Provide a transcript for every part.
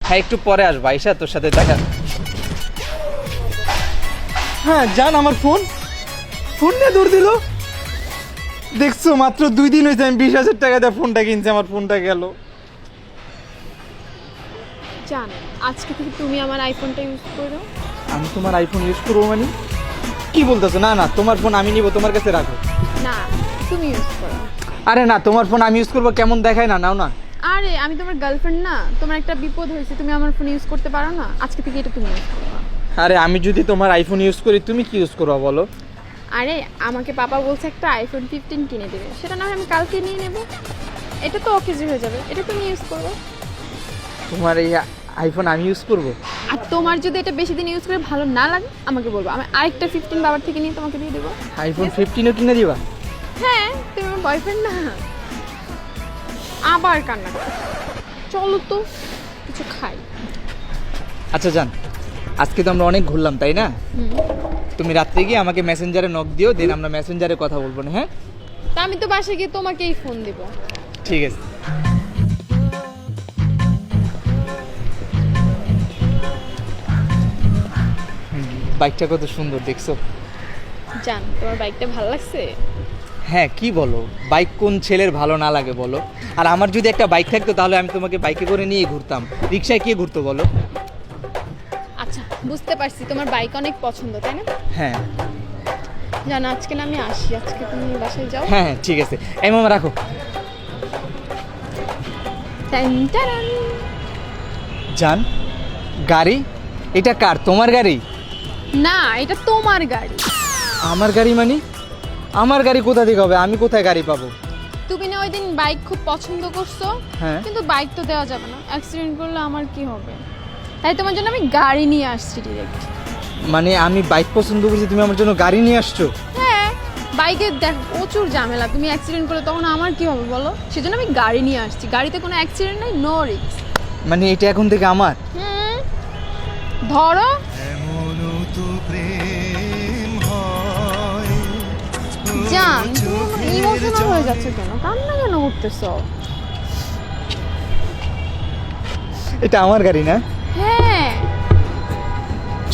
হ্যাঁ একটু পরে আসবো, আইসা তোর সাথে দেখা। হ্যাঁ জান, আমার ফোন নিয়ে দৌড় দিল। দেখছো, মাত্র 2 দিন হয়েছে আমি 20,000 টাকা দিয়ে ফোনটা কিনছি, আমার ফোনটা গেল। জান, আজকে থেকে তুমি আমার আইফোনটা ইউজ করো। আমি তোমার আইফোন ইউজ করবো মানে? কি বলতেছো? না না, তোমার ফোন আমি নিব, তোমার কাছে রাখো। না, তুমি ইউজ করো। আরে না, তোমার ফোন আমি ইউজ করবো, কেমন দেখায় না, নাও না। আরে আমি তোমার গার্লফ্রেন্ড না, তোমার একটা বিপদ হয়েছে, তুমি আমার ফোন ইউজ করতে পারো না, আজকে থেকে এটা তুমি ইউজ করো। আরে আমি যদি তোমার আইফোন ইউজ করি, তুমি কি ইউজ করবো বলো? আরে আমাকে পাপা বলছে একটা আইফোন 15 কিনে দেবে, সেটা না হয় আমি কালকে নিয়ে নেব। এটা তো অকেজি হয়ে যাবে, এটা তুমি ইউজ করো। তোমার এই আইফোন আমি ইউজ করবো? আর তোমার যদি এটা বেশি দিন ইউজ করে ভালো না লাগে আমাকে বলবো, আমি আরেকটা 15 বাবার থেকে নিয়ে তোমাকে দিয়ে দেবো। আইফোন 15ও কিনে দিবা? হ্যাঁ, তুমি আমার বয়ফ্রেন্ড না। আবার কান্না করো, চলো তো কিছু খাই। আচ্ছা জান, আজকে তো আমরা অনেক ঘুরলাম তাই না? তুমি রাত্রে গিয়ে আমাকে মেসেঞ্জারে নক দিও, দেন আমরা মেসেঞ্জারে কথা বলবো না? হ্যাঁ, তা আমি তো বাসায় গিয়ে তোমাকেই ফোন দিব। ঠিক আছে। বাইকটা কত সুন্দর দেখছো? জান, তোমার বাইকটা ভালো লাগছে? হ্যাঁ, কি বলো, বাইক কোন ছেলের ভালো না লাগে বলো? আর আমার যদি একটা বাইক থাকতো তাহলে আমি তোমাকে বাইকে করে নিয়ে ঘুরতাম, রিক্সায় কে ঘুরতো বলো? আচ্ছা, বুঝতে পারছি তোমার বাইক অনেক পছন্দ, তাই না? হ্যাঁ জান, আজকে না আমি আসি, আজকে তুমি বাসায় যাও। হ্যাঁ হ্যাঁ, ঠিক আছে। এই মামা রাখো। টান টান। জান, গাড়ি এটা কার? তোমার গাড়ি? না, এটা তোমার গাড়ি। আমার গাড়ি মানে? আমার গাড়ি কোথা থেকে হবে? আমি কোথায় গাড়ি পাবো? তুমি না ওই দিন বাইক খুব পছন্দ করছো, হ্যাঁ। কিন্তু বাইক তো দেওয়া যাবে না, অ্যাক্সিডেন্ট করলে আমার কি হবে? তাই তোমার জন্য আমি গাড়ি নিয়ে আসছি ডিরেক্ট। মানে আমি বাইক পছন্দ করছি, তুমি আমার জন্য গাড়ি নিয়ে আসছো? হ্যাঁ, বাইকে দেখ প্রচুর ঝামেলা, তুমি অ্যাক্সিডেন্ট করলে তখন আমার কি হবে বলো? সেজন্য আমি গাড়ি নিয়ে আসছি, গাড়িতে কোনো অ্যাক্সিডেন্ট নাই, নো রিস্ক। মানে এটা এখন থেকে আমার? ধরো। জান, তুমি ইমোশনাল হয়ে যাচ্ছে কেন? কান্না কেন করতেছো? এটা আমার গাড়ি না? হ্যাঁ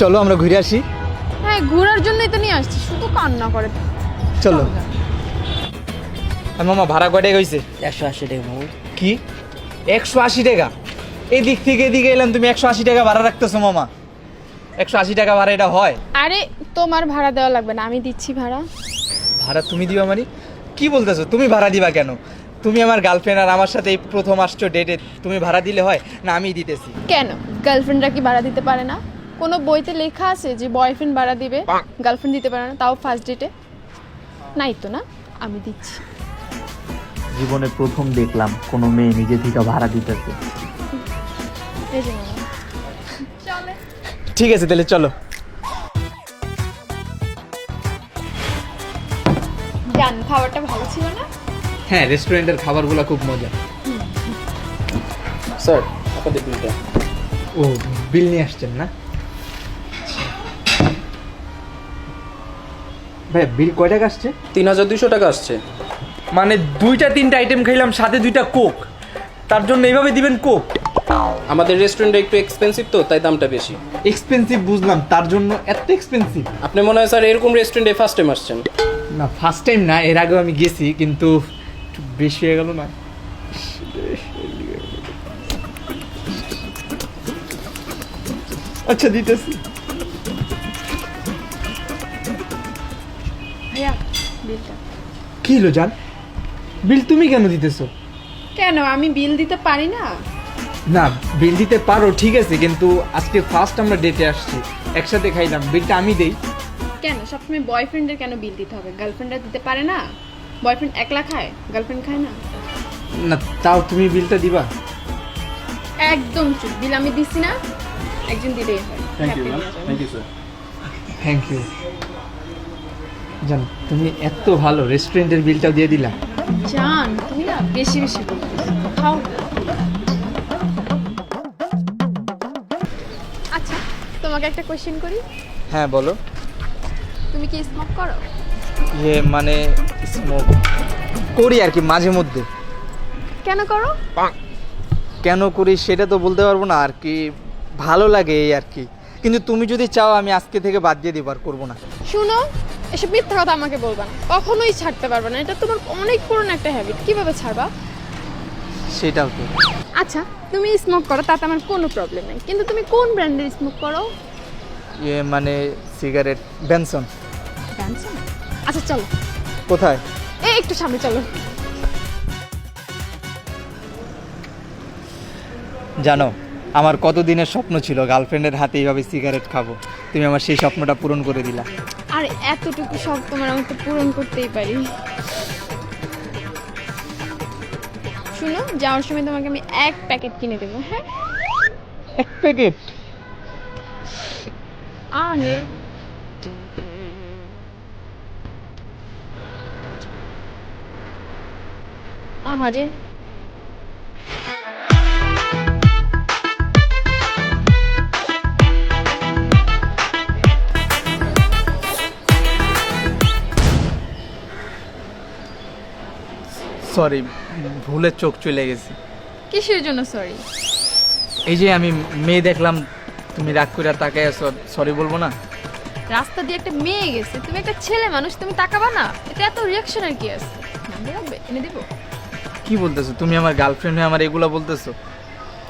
চলো আমরা ঘুরে আসি। হ্যাঁ, ঘোরার জন্যই তো নিয়ে আসছি, শুধু কান্না করে। চলো। আর মামা ভাড়া কয় টাকা হয়েছে? 180 টাকা বাবু। কি 180 টাকা? এই দিক থেকে এদিকে এলাম, তুমি 180 টাকা ভাড়া রাখতেছো মামা? 180 টাকা ভাড়া এটা হয়? আরে তোমার ভাড়া দেওয়া লাগবে না, আমি দিচ্ছি ভাড়া। ভাড়া তুমি দিবা মানে? কি বলতেছো? তুমি ভাড়া দিবা কেন? তুমি আমার গার্লফ্রেন্ড, আর আমার সাথে এই প্রথম আসছো ডেটে, তুমি ভাড়া দিলে হয় না? আমি দিতেছি। কেন, গার্লফ্রেন্ডরা কি ভাড়া দিতে পারে না? কোনো বইতে লেখা আছে যে বয়ফ্রেন্ড ভাড়া দিবে, গার্লফ্রেন্ড দিতে পারে না, তাও ফার্স্ট ডেটে? নাই তো, না আমি দিচ্ছি। জীবনে প্রথম দেখলাম কোনো মেয়ে নিজে থেকে ভাড়া দিতেছে। এই যে মামা। চলে। ঠিক আছে তাহলে চলো। জান, খাবারটা ভালো ছিল না? হ্যাঁ, রেস্টুরেন্টের খাবারগুলো খুব মজা। স্যার, আপনাদের বিলটা। ও, বিল নিয়ে আসছেন না? ভাই বিল কয় টাকা আসছে? 3200 টাকা আসছে। মানে 2-3টা আইটেম খাইলাম, সাথে 2টা কোক, তার জন্য এইভাবে দিবেন কোক? আমাদের রেস্টুরেন্টটা একটু এক্সপেন্সিভ তো, তাই দামটা বেশি। এক্সপেন্সিভ বুঝলাম, তার জন্য এত এক্সপেন্সিভ? আপনি মনে হয় স্যার এরকম রেস্টুরেন্টে ফার্স্ট টাইম আসছেন। না, ফার্স্ট টাইম না, এর আগেও আমি গেছি, কিন্তু একটু বেশি হয়ে গেল না? আচ্ছা দিতেছি। ভাইয়া, বিলটা। কি হলো জান, বিল তুমি কেন দিতেছো? কেন, আমি বিল দিতে পারি না? না, বিল দিতে পারো ঠিক আছে, কিন্তু আজকে ফার্স্ট আমরা ডেটে আসছি, একসাথে খাইলাম, বিলটা আমি দেই। কেন সবসময় বয়ফ্রেন্ডের কেন বিল দিতে হবে? গার্লফ্রেন্ডরা দিতে পারে না? বয়ফ্রেন্ড একলা খায়, গার্লফ্রেন্ড খায় না? না, তাও তুমি বিলটা দিবা? একদম চুপ, বিল আমি দিচ্ছি না, একজন দিলেই হয়। থ্যাংক ইউ Happy ম্যাম, নিয়ে যাবেন। Thank you sir. Thank you. জান, তুমি এত ভালো, রেস্টুরেন্টের বিলটাও দিয়ে দিলা। জান, তুমি না বেশি বেশি বলতেছো, খাও। আচ্ছা, তোমাকে একটা কোশ্চেন করি। হ্যাঁ বলো। তুমি কি স্মোক করো? মানে স্মোক করি আর কি, মাঝে মধ্যে। কেন করো? কেন করি সেটা তো বলতে পারবো না আর কি, ভালো লাগে এই আর কি। কিন্তু তুমি যদি চাও আমি আজকে থেকে বাদ দিয়ে দিব, আর করবো না। শুনো, এসব মিথ্যা কথা আমাকে বলবা না, কখনোই ছাড়তে পারবে না। এটা তোমার অনেক পুরনো একটা হ্যাবিট, কিভাবে ছাড়বা? সেটাও তো। আচ্ছা, তুমি স্মোক করো, তাতে আমার কোনো প্রবলেম নেই, কিন্তু তুমি কোন ব্র্যান্ডের স্মোক করো? মানে সিগারেট বেনসন। ব্র্যান্ডসন? আচ্ছা চলো। কোথায়? এই একটু সামনে চলো। জানো, আমার কত দিনের স্বপ্ন ছিল গার্লফ্রেন্ডের হাতে এইভাবে সিগারেট খাবো। তুমি আমার সেই স্বপ্নটা পূরণ করে দিলা। আর এতটুকু শখ তোমার আমি তো পূরণ করতেই পারি। শুনো, যাওয়ার সময় তোমাকে আমি 1 প্যাকেট কিনে দেবো। হ্যাঁ, 1 প্যাকেট? আরে আমারে সরি, ভুলে চোখ চলে গেছে। কিসের জন্য সরি? এই যে আমি মেয়ে দেখলাম, তুমি রাগ করে তাকায় আছো, সরি বলবো না? রাস্তা দিয়ে একটা মেয়ে গেছে, তুমি একটা ছেলে মানুষ, তুমি তাকাবা না? এটা এত রিয়াকশনের কি আছে? নাম্বার লাগবে, এনে দিব। কি বলতেছো তুমি? আমার গার্লফ্রেন্ড হয়ে আমার এগুলো বলতেছো?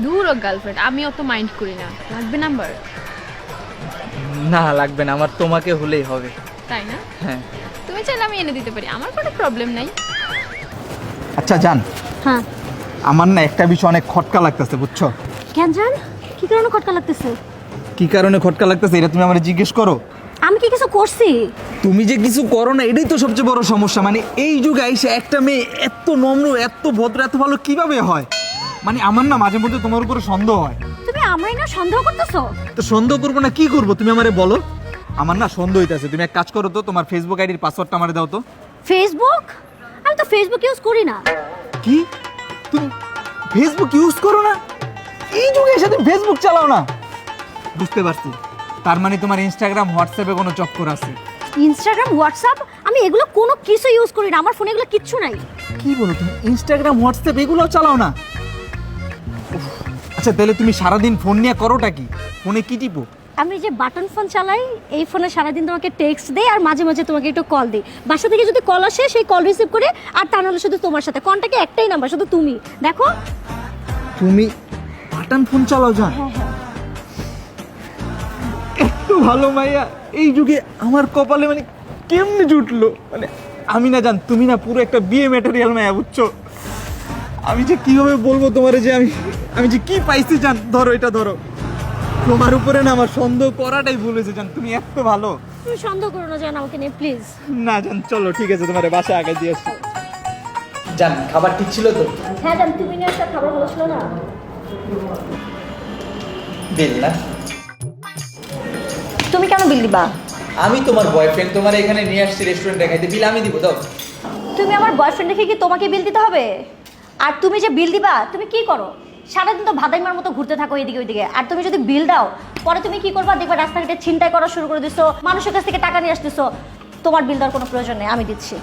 দূর ও গার্লফ্রেন্ড, আমি অত মাইন্ড করি না। লাগবে নাম্বার? না লাগবে না, আমার তোমাকে হলেই হবে। তাই না? হ্যাঁ। তুমি চাইলে আমি এনে দিতে পারি, আমার কোনো প্রবলেম নাই। আচ্ছা জান, হ্যাঁ, আমার না একটা বিষয় অনেক খটকা লাগতেছে, বুঝছো? কেন জান? কি কারণে খটকা লাগতেছে? কি কারণে খটকা লাগতেছে এটা তুমি আমার জিজ্ঞেস করো। আমি কি কিছু করছি? তুমি যে কিছু করো না এটাই তো সবচেয়ে বড় সমস্যা। মানে এই যুগে এসে একটা মেয়ে এত নম্র, এত ভদ্র, এত ভালো কিভাবে হয়? মানে আমার না মাঝে মধ্যে তোমার উপরে সন্দেহ হয়। তুমি আমারই না সন্দেহ করতেছো? তো সন্দেহ করবো না কি করবো? তুমি আমারে বলো। আমার না সন্দেহ হইতাছে। তুমি এক কাজ করো তো, তোমার ফেসবুক আইডির পাসওয়ার্ডটা আমারে দাও তো। ফেসবুক? আমি তো ফেসবুক ইউজ করি না। কি? তুমি ফেসবুক ইউজ করো না? এই যুগে এসে তুমি ফেসবুক চালাও না? বুঝতে পারছি, তার মানে তোমার ইনস্টাগ্রাম হোয়াটসঅ্যাপে কোনো চক্কর আছে। ইনস্টাগ্রাম, হোয়াটসঅ্যাপ আমি এগুলো কোনো কিছু ইউজ করি না। আমার ফোনে এগুলো কিচ্ছু নাই। কি বলো তুমি? ইনস্টাগ্রাম হোয়াটসঅ্যাপ এগুলো চালাও না? উফ, আচ্ছা তাহলে তুমি সারাদিন ফোন নিয়ে করোটা কি? ফোনে কি টিপো? আমি যে বাটন ফোন চালাই, এই ফোনে সারাদিন তোমাকে টেক্সট দেই আর মাঝে মাঝে তোমাকে একটু কল দিই। বাসা থেকে যদি কল আসে সেই কল রিসিভ করে, আর তা নাহলে শুধু তোমার সাথে কন্টাক্টে একটাই নাম্বার, শুধু তুমি। দেখো, তুমি বাটন ফোন চালাও জান? একটু ভালো মাইয়া এই যুগে আমার কপালে মানে কেমনে জুটলো? মানে আমি না জান, তুমি না পুরো একটা বিয়ে ম্যাটেরিয়াল মাইয়া, বুঝছো? আমি যে কিভাবে বলবো তোমারে যে আমি যে কি পাইছি জান। ধরো এটা ধরো, তোমার উপরে না আমার সন্দেহ করাটাই ভুল হয়েছে জান। তুমি এত ভালো। তুমি সন্দেহ করো না জান আমাকে নিয়ে, প্লিজ। না জান, চলো ঠিক আছে, তোমার বাসায় আগে দিয়ে আসছি। জান খাবার ঠিক ছিল তো? হ্যাঁ জান, তুমি নিয়ে আসা খাবার ভালো ছিল না? বিল না? তুমি কেন বিল দিবা? আমি তোমার বয়ফ্রেন্ড, তোমার এখানে নিয়ে আসছি রেস্টুরেন্টে খাইতে, বিল আমি দিব, দাও। তুমি আমার বয়ফ্রেন্ড দেখে কি তোমাকে বিল দিতে হবে? আর তুমি যে বিল দিবা, তুমি কি করো? সারাদিন তো ভাদাইমার মতো ঘুরতে থাকো এদিকে ওইদিকে। আর তুমি যদি বিল দাও, পরে তুমি কি করবা? দেখবা রাস্তাঘাটে ছিনতাই করা শুরু করে দিছো, মানুষের কাছ থেকে টাকা নিয়ে আসতেছো। তোমার বিল দেওয়ার কোনো প্রয়োজন নেই, আমি দিচ্ছি।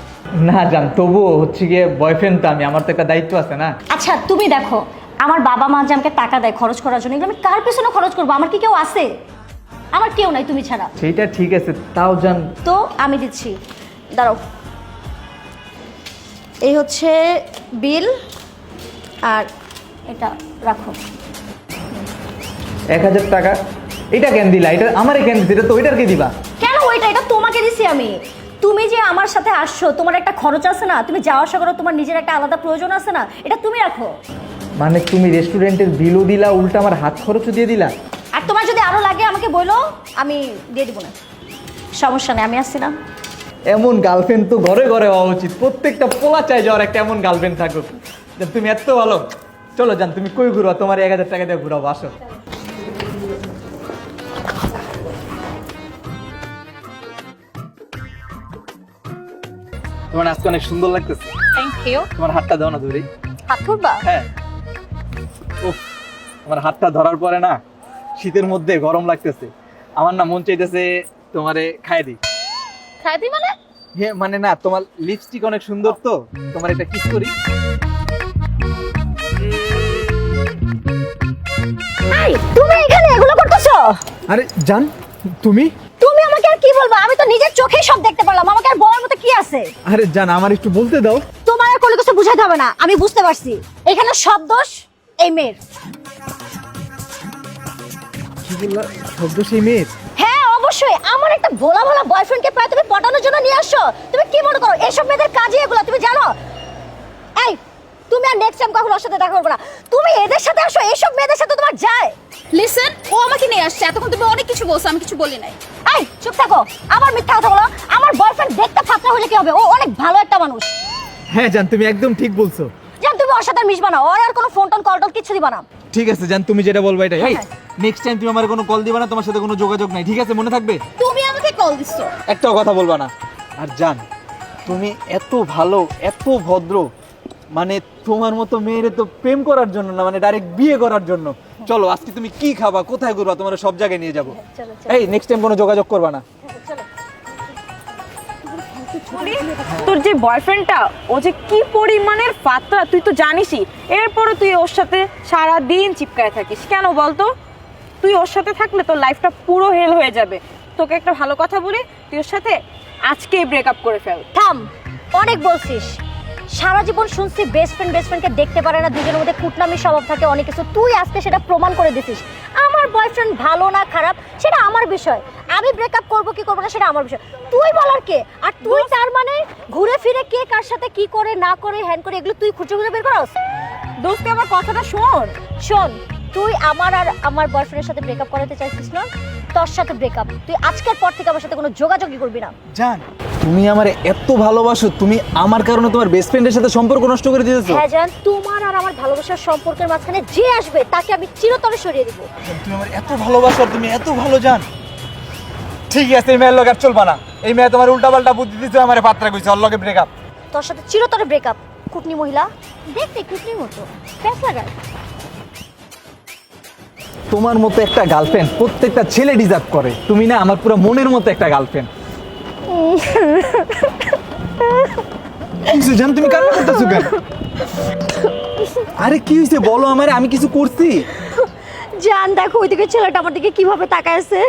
না জান, তবুও হচ্ছে গিয়ে বয়ফ্রেন্ড তো আমি, আমার তো একটা দায়িত্ব আছে না? আচ্ছা তুমি দেখো, আমার বাবা মা যে আমাকে টাকা দেয় খরচ করার জন্য, এগুলো আমি কার পেছনে খরচ করবো? আমার কি কেউ আছে? আমার কেউ নাই তুমি ছাড়া। সেইটা ঠিক আছে, তাও জান। তো আমি দিচ্ছি, দাঁড়াও। এই হচ্ছে বিল, আর এটা রাখো। 1000 টাকা? এটা কেন দিলা? এটা আমারে কেন দিতে? এটা তো ওইটার কে দিবা? কেন ওইটা? এটা তোমাকে দিছি আমি। তুমি যে আমার সাথে আসছো, তোমার একটা খরচ আছে না? তুমি যাওয়া আসা করো, তোমার নিজের একটা আলাদা প্রয়োজন আছে না? এটা তুমি রাখো। মানে তুমি রেস্টুরেন্টের বিলও দিলা, উল্টা আমার হাত খরচও দিয়ে দিলা? আর তোমার যদি আরো লাগে আমাকে বলো, আমি দিয়ে দিব না, সমস্যা নেই, আমি আসছি না। এমন গার্লফ্রেন্ড তো ঘরে ঘরে হওয়া উচিত। প্রত্যেকটা পোলা চাই যাওয়ার একটা এমন গার্লফ্রেন্ড থাকুক। জান তুমি এত ভালো। চলো জান, তুমি কই ঘুরো? তোমার 1000 টাকা দিয়ে ঘুরাবো, আসো। তোমার আজকে অনেক সুন্দর লাগতেছে। Thank you. তোমার হাতটা দাও না ধরি। হাত ধরবা? হ্যাঁ। উফ, তোমার হাতটা ধরার পরে না শীতের মধ্যে গরম লাগতেছে। আমার না মন চাইতেছে তোমারে খাই দিই। খাই দিই মানে? হ্যাঁ মানে না, তোমার লিপস্টিক অনেক সুন্দর তো, তোমার একটা কিস করি। এই তুমি এখানে এগুলো করতেছো? আরে জান, তুমি তুমি আমাকে আর কি বলবা? আমি তো নিজের চোখেই সব দেখতে পারলাম, আমাকে আর বলার মতো কি আছে? আরে জান, আমার একটু বলতে দাও। তোমার আর কোনো কিছু বুঝাতে হবে না, আমি বুঝতে পারছি এখানে সব দোষ এই মেয়ের। কি বললা? শব্দ সেই মেয়ের? হ্যাঁ অবশ্যই, আমার একটা ভোলা ভোলা বয়ফ্রেন্ডকে প্রায় তুমি পটানোর জন্য নিয়ে আসছো। তুমি কি মনে করো এইসব মেয়েদের কাজই এগুলো, তুমি জানো? এই তুমি আর নেক্সট টাইম কখনো ওর সাথে দেখা করবে না। তুমি এদের সাথে আসো, এইসব মেয়েদের সাথে তোমার যায়? লিসেন, ও আমাকে নিয়ে আসছে, এতক্ষণ তুমি অনেক কিছু বলছো, আমি কিছু বলি নাই। এই চুপ থাকো, আবার মিথ্যা কথা বলো। আমার বয়ফ্রেন্ড দেখতে ফাতরা হলে কি হবে? ও অনেক ভালো একটা মানুষ। হ্যাঁ জান, তুমি একদম ঠিক বলছো। জান তুমি ওর সাথে আর মিশবা না, ওর আর কোনো ফোন টোন কল টল কিছু দিবা না। ঠিক আছে জান, তুমি যেটা বলবা এটাই। এই হ্যাঁ। নেক্সট টাইম তুমি আমার কোনো কল দিবা না, তোমার সাথে কোনো যোগাযোগ নাই, ঠিক আছে? মনে থাকবে? তুমি আমাকে কল দিছো। একটাও কথা বলবা না। আর জান, তুমি এত ভালো, এত ভদ্র, মানে তোমার মতো মেয়েরে তো প্রেম করার জন্য না, মানে ডাইরেক্ট বিয়ে করার জন্য। চলো আজকে তুমি কি খাবা, কোথায় ঘুরবা, তোমার সব জায়গায় নিয়ে যাবো। চলো, চলো। এই নেক্সট টাইম কোনো যোগাযোগ করবা না। তোর যে বয়ফ্রেন্ডটা, ও যে কি পরিমাণের ফাতরা তুই তো জানিসই। এরপরও তুই ওর সাথে সারা দিন চিপকায় থাকিস কেন বলতো? তুই ওর সাথে থাকলে তোর লাইফটা পুরো হেল হয়ে যাবে। তোকে একটা ভালো কথা বলি, তুই ওর সাথে আজকেই ব্রেকআপ করে ফেল। থাম, অনেক বলছিস। সারা জীবন শুনছি বেস্ট ফ্রেন্ডকে দেখতে পারে না, দুজনের মধ্যে কুটনামি স্বভাব থাকে, অনেক কিছু। তুই আজকে সেটা প্রমাণ করে দিছিস। আমার বয়ফ্রেন্ড ভালো না খারাপ সেটা আমার বিষয়, আমি ব্রেকআপ করব কি করব না সেটা আমার বিষয়। তুই বলার কে? আর তুই তার মানে ঘুরে ফিরে কে কার সাথে কি করে না করে হ্যান্ড করে এগুলো তুই খুঁজে খুঁজে বের করস? দোস্ত আমার কথাটা শোন। শোন, তুই আমার আর আমার বয়ফ্রেন্ডের সাথে ব্রেকআপ করাতে চাইছিস না? তোর সাথে ব্রেকআপ। তুই আজকের পর থেকে আমার সাথে কোনো যোগাযোগই করবি না। জান, তুমি আমারে এত ভালোবাসো, তুমি আমার কারণে তোমার বেস্ট ফ্রেন্ডের সাথে সম্পর্ক নষ্ট করে দিয়েছো। হ্যাঁ জান, তোমার আর আমার ভালোবাসার সম্পর্কের মাঝখানে যে আসবে তাকে আমি চিরতরে সরিয়ে দিব। তুমি আমার এত ভালোবাসো, আর তুমি এত ভালো জান। ঠিক আছে, এই মেয়ের লগে আর চলবা না। এই মেয়ে তোমার উল্টাপাল্টা বুদ্ধি দিচ্ছে, আমারে পাত্রা কইছে, ওর লগে ব্রেকআপ। তোর সাথে চিরতরে ব্রেকআপ। কুটনি মহিলা, দেখতে কুটনির মতো প্যাঁচ লাগায়। তোমার মতো একটা গার্লফ্রেন্ড প্রত্যেকটা ছেলে ডিজার্ভ করে। তুমি না আমার পুরো মনের মতো একটা গার্লফ্রেন্ড। জান, তুমি কান্না করতেছো কেন? আরে কি হয়েছে বলো আমারে, আমি কিছু করছি? জান দেখো ওইদিকে ছেলেটা আমার দিকে কিভাবে তাকায় আছে।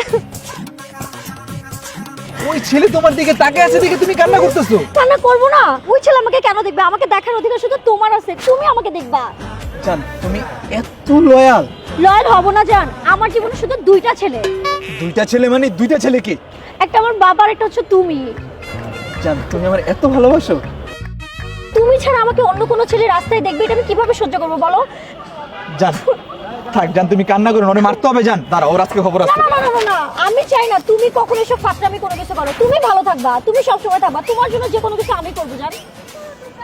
ওই ছেলে তোমার দিকে তাকিয়ে আছে দেখে তুমি কান্না করতেছো? কান্না করবো না? ওই ছেলে আমাকে কেন দেখবে? আমাকে দেখার অধিকার শুধু তোমার আছে, তুমি আমাকে দেখবা। জান, তুমি এত লয়াল। লয়াল হব না জান, আমার জীবনে শুধু দুইটা ছেলে। দুইটা ছেলে মানে দুইটা ছেলে কি? একটা আমার বাবার, একটা হচ্ছে তুমি। জান, তুমি আমার এত ভালোবাসো। তুমি ছাড়া আমাকে অন্য কোনো ছেলে রাস্তায় দেখবে, এটা আমি কিভাবে সহ্য করবো বলো? জান থাক, জান তুমি কান্না করো না, ওরে মারতে হবে। জান দাঁড়াও, ওর আজকে খবর না আছে। না না না না, আমি চাই না তুমি কখনো এসব ফাতরামি কোনো কিছু করো। তুমি ভালো থাকবা, তুমি সবসময় থাকবা, তোমার জন্য যে কোনো কিছু আমি করবো জান।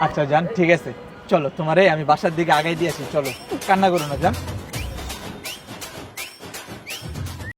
আচ্ছা জান, ঠিক আছে, চলো তোমারে আমি বাসার দিকে আগাই দিয়ে আসি। চলো, কান্না করো না জান।